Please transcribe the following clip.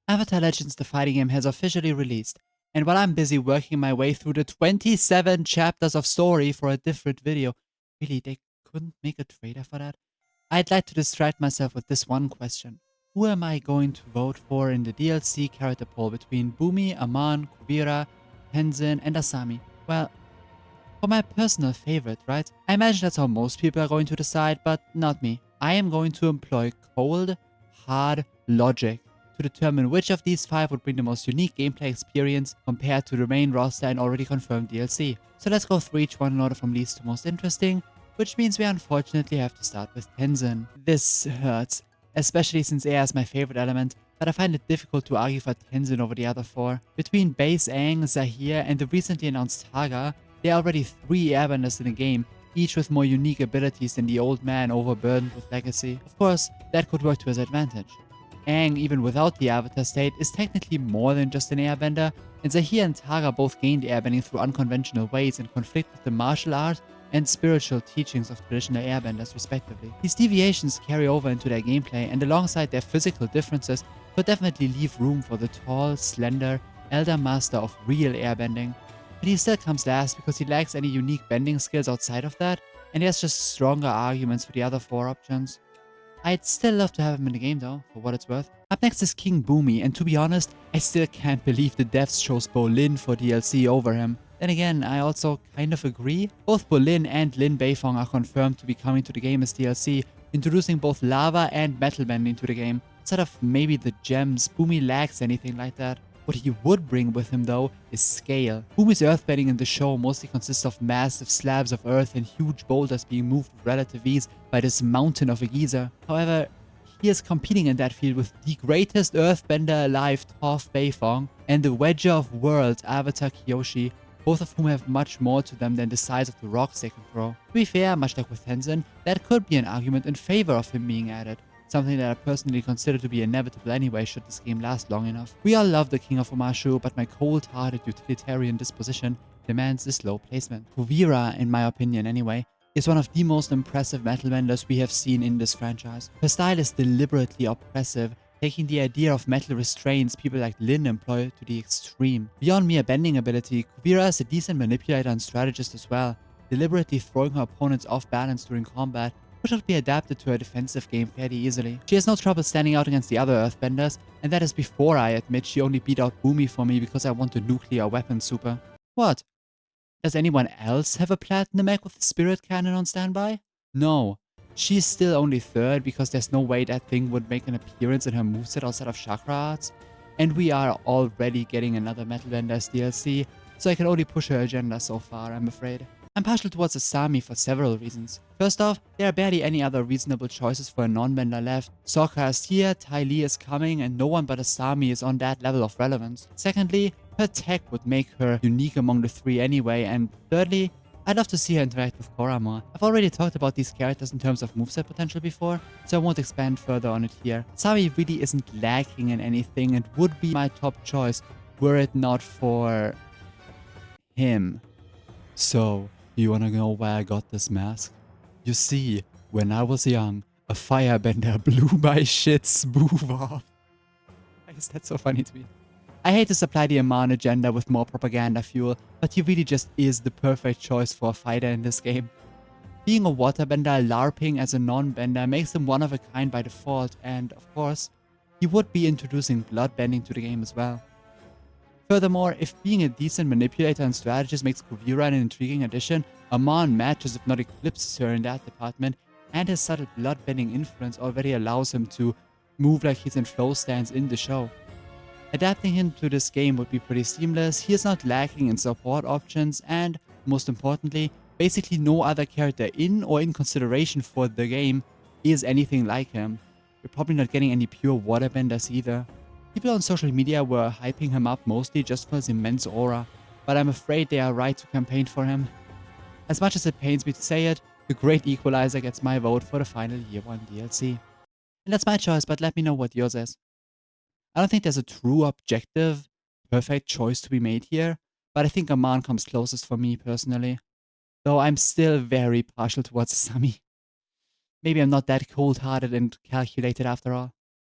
Avatar Legends the fighting game has officially released, and while I'm busy working my way through the 27 chapters of story for a different video, really, they couldn't make a trailer for that? I'd like to distract myself with this one question. Who am I going to vote for in the DLC character poll between Bumi, Aman, Kuvira, Tenzin, and Asami? Well, for my personal favorite, right? I imagine that's how most people are going to decide, but not me. I am going to employ cold, hard logic to determine which of these 5 would bring the most unique gameplay experience compared to the main roster and already confirmed DLC. So let's go through each one in order from least to most interesting, which means we unfortunately have to start with Tenzin. This hurts, especially since air is my favorite element, but I find it difficult to argue for Tenzin over the other 4. Between Base Aang, Zahir, and the recently announced Haga, there are already 3 airbenders in the game, each with more unique abilities than the old man overburdened with legacy. Of course, that could work to his advantage. Aang, even without the avatar state, is technically more than just an airbender, and Zahir and Tara both gained airbending through unconventional ways and conflict with the martial art and spiritual teachings of traditional airbenders respectively. These deviations carry over into their gameplay, and alongside their physical differences, could definitely leave room for the tall, slender, elder master of real airbending. But he still comes last because he lacks any unique bending skills outside of that, and he has just stronger arguments for the other 4 options. I'd still love to have him in the game though, for what it's worth. Up next is King Boomy, and to be honest, I still can't believe the devs chose Bolin for DLC over him. Then again, I also kind of agree. Both Bolin and Lin Beifong are confirmed to be coming to the game as DLC, introducing both lava and metal bending to the game. Instead of maybe the gems, Boomy lacks anything like that. What he would bring with him though is scale. Boomy's earthbending in the show mostly consists of massive slabs of earth and huge boulders being moved with relative ease by this mountain of a geezer. However, he is competing in that field with the greatest earthbender alive, Toph Beifong, and the Wedger of Worlds, Avatar Kyoshi, both of whom have much more to them than the size of the rocks they can throw. To be fair, much like with Tenzin, that could be an argument in favor of him being added. Something that I personally consider to be inevitable anyway should this game last long enough. We all love the King of Omashu, but my cold-hearted utilitarian disposition demands this low placement. Kuvira, in my opinion anyway, is one of the most impressive metal benders we have seen in this franchise. Her style is deliberately oppressive, taking the idea of metal restraints people like Lin employ to the extreme. Beyond mere bending ability, Kuvira is a decent manipulator and strategist as well, deliberately throwing her opponents off balance during combat, which should be adapted to her defensive game fairly easily. She has no trouble standing out against the other earthbenders, and that is before I admit she only beat out Boomy for me because I want a nuclear weapon super. What? Does anyone else have a platinum egg with a spirit cannon on standby? No. She's still only 3rd because there's no way that thing would make an appearance in her moveset outside of chakra arts. And we are already getting another Metal Benders DLC, so I can only push her agenda so far, I'm afraid. I'm partial towards Asami for several reasons. First off, there are barely any other reasonable choices for a non-bender left. Sokka is here, Ty Lee is coming, and no one but Asami is on that level of relevance. Secondly, her tech would make her unique among the 3 anyway, and thirdly, I'd love to see her interact with Korra more. I've already talked about these characters in terms of moveset potential before, so I won't expand further on it here. Asami really isn't lacking in anything and would be my top choice were it not for him. So, you wanna know where I got this mask? You see, when I was young, a firebender blew my shit smooth off. Why is that so funny to me? I hate to supply the Aman agenda with more propaganda fuel, but he really just is the perfect choice for a fighter in this game. Being a waterbender LARPing as a non-bender makes him one of a kind by default, and of course, he would be introducing bloodbending to the game as well. Furthermore, if being a decent manipulator and strategist makes Kuvira an intriguing addition, Aman matches if not eclipses her in that department, and his subtle bloodbending influence already allows him to move like he's in flow stance in the show. Adapting him to this game would be pretty seamless, he is not lacking in support options, and, most importantly, basically no other character in or in consideration for the game is anything like him. You're probably not getting any pure waterbenders either. People on social media were hyping him up mostly just for his immense aura, but I'm afraid they are right to campaign for him. As much as it pains me to say it, the Great Equalizer gets my vote for the final Year 1 DLC. And that's my choice, but let me know what yours is. I don't think there's a true objective, perfect choice to be made here, but I think Aman comes closest for me personally. Though I'm still very partial towards Asami. Maybe I'm not that cold-hearted and calculated after all.